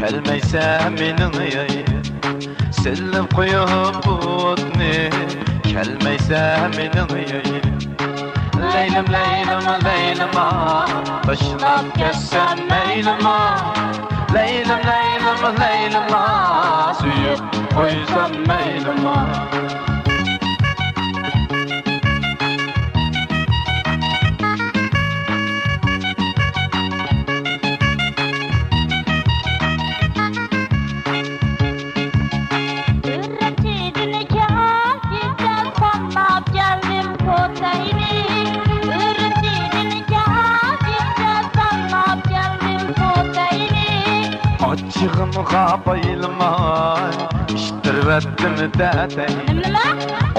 kelmeyse mening silib qo'yib o'tni kelmeyse mening Leylim leylim leylima Başlap kessem meylima Leylim leylim leylima Suyup koysam meylima Açığımga bayılmay İştirvettim dädeyin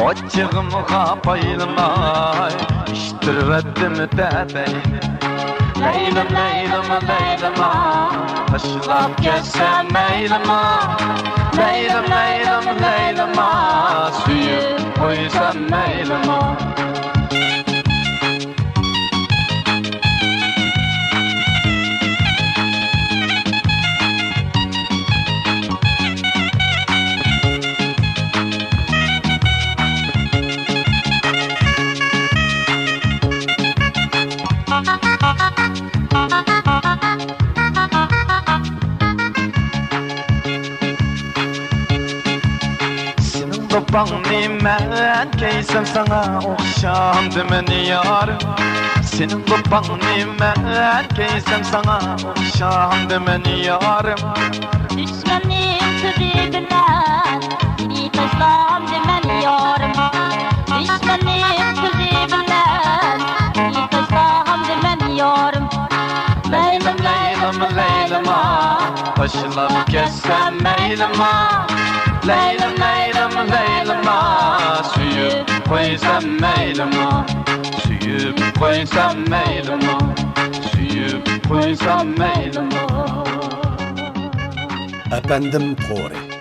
Açığımga bayılmay İştirvettim dädeyin Leylim leylim leylima Taşlap kessem meylima Leylim leylim leylima Suyup koysam meylima Bangni men keysem sana okşamdı meni yarım Senin bangni men keysem sana okşamdı meni yarım Düşmenim sözübünden Seni taşlamdı meni yarım Düşmenim sözübünden Seni taşlamdı meni yarım Leylim leylim leylima Taşlap kessem meylima Leylim leylim leylima Suyup koysam meylima Suyup koysam meylima Suyup koysam meylima Efendim Tori